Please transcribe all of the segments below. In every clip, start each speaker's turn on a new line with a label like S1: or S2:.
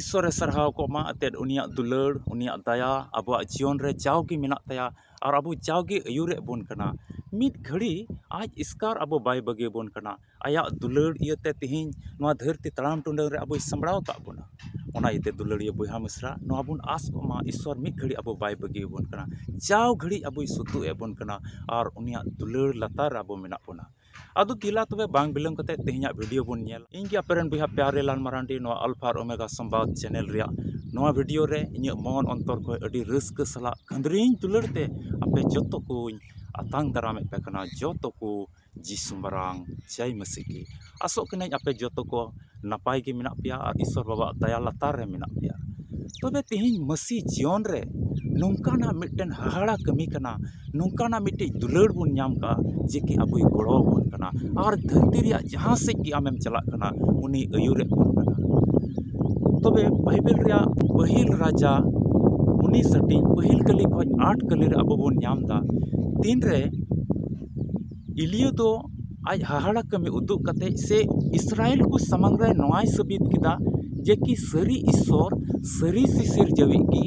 S1: ईश्वरे सरहाव को मा अतेद उनिया दुलड़ उनिया दया अबुआ जीवन रे जावगी मेना तया और अबु जावगी अयुरे बोन कना मित घड़ी आज इसकार अबु बाय बगे बोन कना आया दुलड़ इयते तिहिं नवा धरती तड़ाम टुंडंग रे अबु संबड़ाव का बोना ओना इते दुलड़िया बोहा मिश्रा नवा बुन आस को मा ईश्वर मित घड़ी अबु बाय बगे बोन कना जाव घड़ी अबु सुतु ए बोन कना और उनिया दुलड़ लतार अबु मेना बोना अदु तिला तबे बांग बिलम कते तेहिया वीडियो बोन नेल इंगे अपेरन बुहा प्यारे लाल मारांडी नवा अल्फा और ओमेगा संवाद चैनल रिया नवा वीडियो रे इᱧ मन अंतर को अडी रस्क सला कंद्रीन दुलड़ते आपे जतो को आतांग दाराम पे कना जतो को जीसु मरांग जय मसीह की आसो कने आपे जतो को नपाय के मिना पिया और ईश्वर बाबा दया लतार रे मिना पिया तबे तिहिं मसीह जीवन रे नौकाना मिटन हाहाड़ा कमी कना नौकाना मिटे दुलड़ बुन नाम का जे कि अबुई गड़ो बोन कना और धरती रिया जहां से कि आमेम चला कना उनी अयुरे बोन कना तबे बाइबल रिया पहिल राजा 19 सटी पहिल कली खोज 8 कली रे अबु बोन नाम दा तीन रे इलियो दो आज हाहाड़ा कमी उदुग कते से इस्राएल को समंग रे नवाय सबित किदा जे कि सरी ईश्वर सरी सिसिर जवी की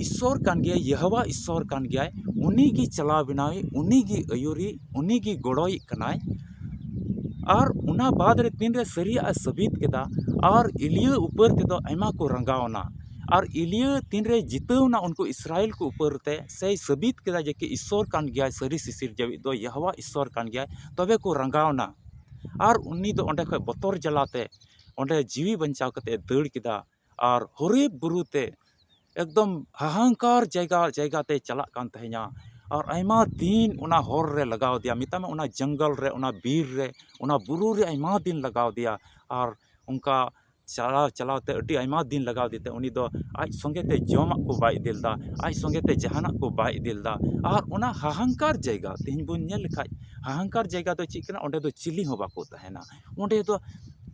S1: ईश्वर कान गया यहोवा ईश्वर कान गया उन्हीं की चला बिनाई उन्हीं की अयुरी उन्हीं की गड़ोई कनाय और उना बाद रे तीन रे सरिया सबित केदा और इलियो ऊपर ते दो आयमा को रंगावना और इलियो तीन रे जितवना उनको इस्राएल को ऊपर ते से सबित केदा जे कि ईश्वर कान गया सरी सिसिर जवी दो यहोवा ईश्वर कान गया तबे को रंगावना और उन्हीं दो ओंडे खय बतर जलाते ओंडे जीवी बंचाव कते दड़ किदा और हरेब बुरुते एकदम हाहांकार जगह ते चला कान तहे냐 और आयमा दिन उना हर रे लगाव दिया मितामे उना जंगल रे उना बीर रे उना बुरु रे आयमा दिन लगाव दिया और उनका चलाव चलाव ते अडी आयमा दिन लगाव दिते उनी दो आज संगे ते जमा को बाय दिलदा आज संगे ते जहाना को बाय दिलदा और उना हाहांकार जगह तिहिं बुन नेल लेखाय हाहांकार जगह तो चिकना ओंडे दो चिली हो बाको तहेना ओंडे दो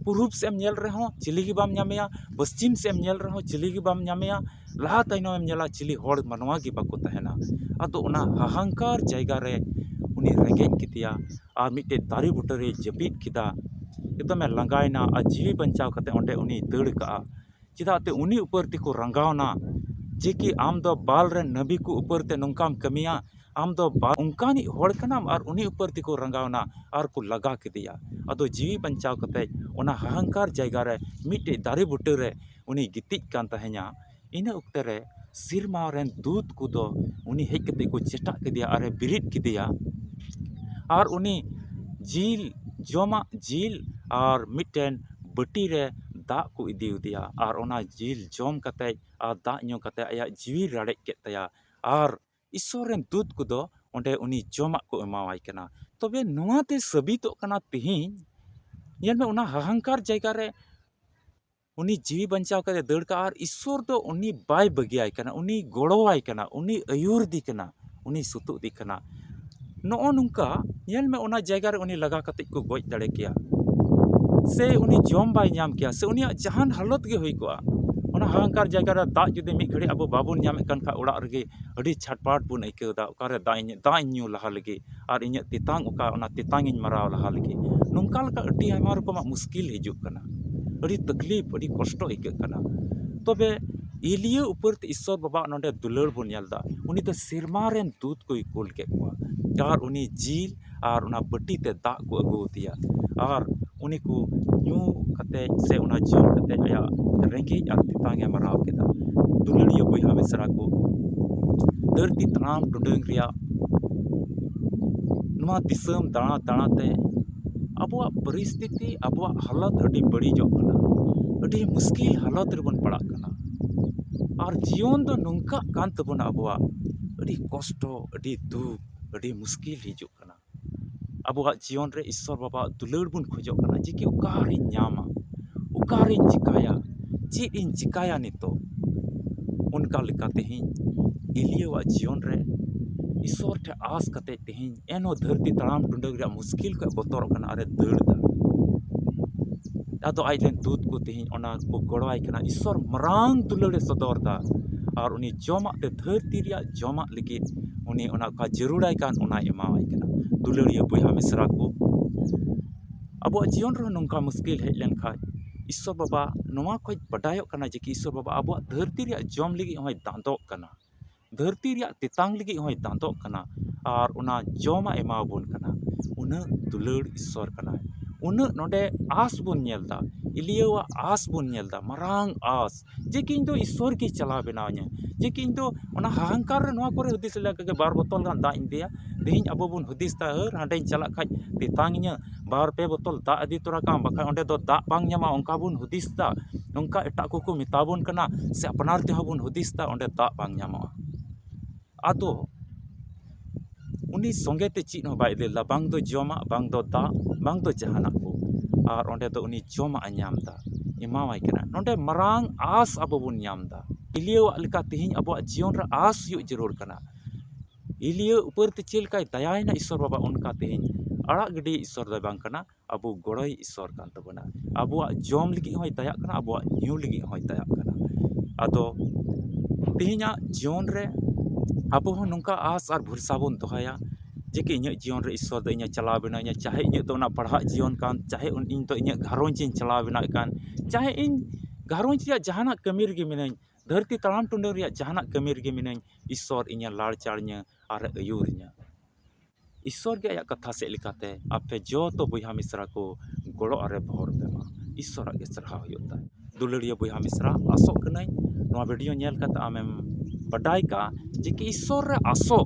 S1: पूर्व से नेल रहो चिली की बाम न्यामेया पश्चिम से नेल रहो चिली की बाम न्यामेया लहा तायनम नेला चिली होड़ मनवा की बाको तहेना अदो उना हाहांकार जगह रे उनी रेंगेज कितिया और मिटे दारी बुटरे जपीद किदा एकदम लंगायना और जीवी बंचाव कते ओंडे उनी दड़ का चिदा ते उनी ऊपर तिको रंगावना जे कि आम दो बाल रे नबी को ऊपर ते नंकाम कमिया आम दो उनकानी होड़ कनाम और उनी ऊपर तिको रंगावना और को लगा किदिया अदो जीवी बंचाव कते उना हाहांकार जगह रे मिटे दारी बुटरे उनी गितिज कान तहे냐 इन उक्ते रे सिरमा रेन दूत को दो उनी हेज कते को चेटा किदिया अरे बिरिद किदिया और उनी जील जमा जील और मिटेन बटी रे दा को इदी उदिया और ओना जील जम कते और दा न्यो कते आया जीवी राड़े केतया और ईश्वर रेन दूत को दो ओंडे उनी जमा को एमावाय कना तबे नोआते सबितो कना तिहिं नेल में उना हाहांकार जगह रे उनी जीवी बंचाव कते दड़ का और ईश्वर दो उनी बाय बगियाय कना उनी गड़ोवाय कना उनी अयुर दी कना उनी सुतु दी कना नो नुंका नेल में उना जगह रे उनी लगा कते को गोज दड़े किया से उनी जम बाय नाम किया से उनी जहान हालत गे होई कोआ उना हाहांकार जगह रे दा जुदे मिट घड़ी अब बाबुन नाम कन खा उड़ा रगे अडी छटपाट बुन आइकेदा ओकारे दा न्यू लहा लगे और इᱧ तितांग ओका उना तितांग इन मराव लहा लगे नुंका लका अडी आयमा रकम मुश्किल हिजुक कना अडी तकलीफ अडी कष्ट आइके कना तबे इलियो ऊपर ते ईश्वर बाबा नोंडे दुलड़ बुन नेलदा उनी तो सिरमा रेन दूत को कुल के और उनी जील और उना बटी ते दा को अगु दिया और उनी को न्यू कते से उना जम कते आया रेंगे और तितांगे मराव केदा दुलड़िया बोहा मिसरा को धरती तनाम टुडंग रिया नुआ दिसम दाना दाना ते अबुआ परिस्थिति अबुआ हालत अडी बड़ी जो कना अडी मुश्किल हालत रे बन पड़ा कना और जीवन दो नुंका कान तबना अबुआ अडी कष्ट अडी दुख अडी मुश्किल हिजुक कना अबुआ जीवन रे ईश्वर बाबा दुलड़ बुन खोजो कना जे कि उकारि न्यामा उकारि चिकाया चेद इन चिकाया नितो उनका लेका तेहिं इलियो जीवन रे ईश्वर ठे आस कते तेहिं एनो धरती तड़ाम टुंडग रे मुश्किल को बतर कना अरे दड़दा अदो आइलेन दूत को तेहिं ओना को गड़वाय कना ईश्वर मरांग दुलड़े सदरदा और उनी जमा ते धरती रिया जमा लगी उनी ओना का जरूराय कान ओना एमावाय कना दुलड़िया बोहा मिसरा को अब जीवन रे नौका मुश्किल हेज लेन खाय ईश्वर बाबा नोआ खोज बडायोग कना जे कि ईश्वर बाबा आबो धरती रिया जम लगी होय दांदोग कना धरती रिया तेतांग लगी होय दांदोग कना और उना जमा एमाबोन कना उना दुलड़ ईश्वर कना उना नोडे आस बोन नेलदा इलियवा आस बोन नेलदा मरांग आस जे कि इndo ईश्वर की चला बनावnya जे कि इndo उना हाहांकार रे नोआ करे हुदिस लगा के बार बोतल गान दा इंदिया देहिं अबो बोन हुदिस ता हर हांडे चला खाज तेतांगnya बार पे बोतल दा अदी तोरा काम बखा ओंडे दो दा बांग ᱧᱟᱢᱟ onka बोन हुदिस ता onka एटा को मिताबोन कना से अपनार ते बोन हुदिस ता ओंडे दा बांग ᱧᱟᱢᱟ आदो उनी संगे ते चीज हो बाय देला बांग दो जमा बांग दो दा बांग दो जहाना को और ओंडे दो उनी जमा ᱧᱟᱢदा एमावाय कना नोंडे मरांग आस अबो बोन ᱧᱟᱢदा इलियो लेका तेहिं अबो जीवन रे आस हुई जरूर कना इलियो ऊपर ते चेलकाय दयायना ईश्वर बाबा उनका तेहिं अड़ा गडी ईश्वर दो बांग कना अबो गड़ोय ईश्वर कान तबना अबो जम लगी होय दया कना अबो न्यू लगी होय दया कना आदो तेहिंया जीवन रे अबो हो नुका आस और भरसा बोन दोहाया जे कि इᱧ जीवन रे ईश्वर दो इᱧ चलाव बिना चाहे इᱧ दो ना पढ़ा जीवन कान चाहे इन तो इᱧ घरोंज इन चलाव बिना कान चाहे इन घरोंज रिया जहाना कमी रे मिनाई धरती तड़ाम टुंडे रिया जहाना कमी रे मिनाई ईश्वर इᱧ लाड़ चाड़nya और अयूरnya ईश्वर के कथा से लिखाते आपे जो तो बहा मिश्रा को गड़ो और भर पेमा ईश्वर के सरहा होता दुलड़िया बहा मिश्रा आसोक कनाई नोआ वीडियो नेल काते आमेम बडाई का जे कि ईश्वर रे आसो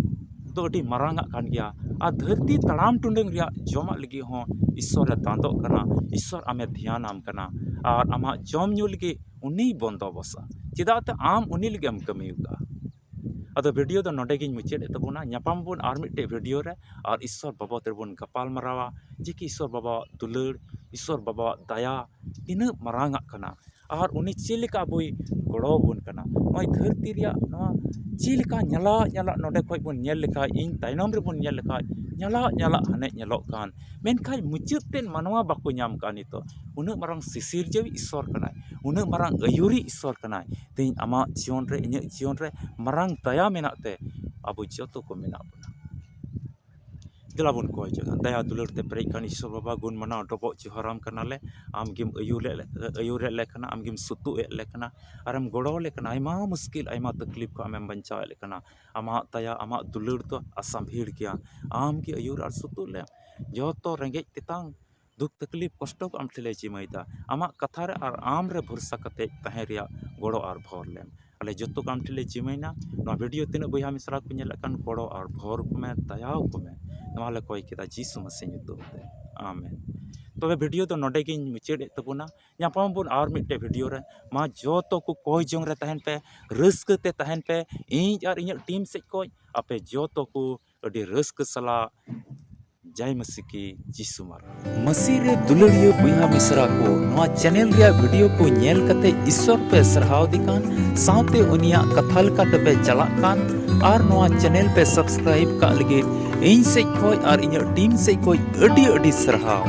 S1: दो अडी मरांगा कान गया आ धरती तड़ाम टुंडंग रिया जमा लगी हो ईश्वर रे दांदो कना ईश्वर आमे ध्यान आम कना और आमा जम न्यू लगी उनी बंदोबसा चिदाते आम उनी लगी आम कमियुगा अदो वीडियो दो नोडे गिन मुचाद तबोना ᱧᱟᱯᱟᱢ बोन आर मिट्टे वीडियो रे और ईश्वर बाबा तेबोन गपाल मरावा जे कि ईश्वर बाबा दुलड़ ईश्वर बाबा दया तीन मरांगा कना और उनी चेलिका बोई गड़ो बोन कना नोय धरती रिया नोआ चेलिका ñala ñala नोडे खोय बोन ñel लेखा इन तायनम रे बोन ñel लेखा ñala ñala हने ñeloक कान मेनखाय मुचाद तेन मानवा बाको ñam का नितो उना मरांग सिसिर जेवी ईश्वर कनाय उना मरांग अयुरी ईश्वर कनाय तेन आमा जीवन रे इᱧ जीवन रे मरांग दया मेनाते अबो जतो को मेना बना दिला बोन कोय जगह दया दुलड़ ते प्रेज कान ईश्वर बाबा गुण मना डबो जोहराम कनाले आम गिम अयुर ले कना आम गिम सुतु ले कना आरम गड़ो ले कना आयमा मुश्किल आयमा तकलीफ को आमेम बंचाव ले कना आमा दया आमा दुलड़ तो आसाम भीड़ किया आम की अयुर और सुतु ले जतो रेंगेज तेतांग दुख तकलीफ कष्ट को आम ठेले चिमैदा आमा कथा रे और आम रे भरोसा कते तहे रिया गड़ो और भर लेम अले जतो काम ठेले चिमैना नो वीडियो तीन बहा मिश्रा को नेल कान गड़ो और भर को में दयाव को में नोले कोय केदा जीसु मसीह nyutum te आमेन तबे वीडियो तो नोडे गिन मुचाद तबोना ᱧᱟᱯᱟᱢ बोन और मिट्टे वीडियो रे मा जतो को कोय जोंग रे तहन पे रस्क ते तहन पे इन और इन टीम से कोय आपे जतो को अडी रस्क सला जय मसीह की जीसु मार मसीह रे दुलड़ियो बहा मिश्रा को नोआ चैनल रिया वीडियो को नेल कते ईश्वर पे सरहाव दिकान साउते उनिया कथा लका तबे चला कान और नोआ चैनल पे सब्सक्राइब का लगे इन से कोई और इन टीम से कोई अडी अडी सरहाव।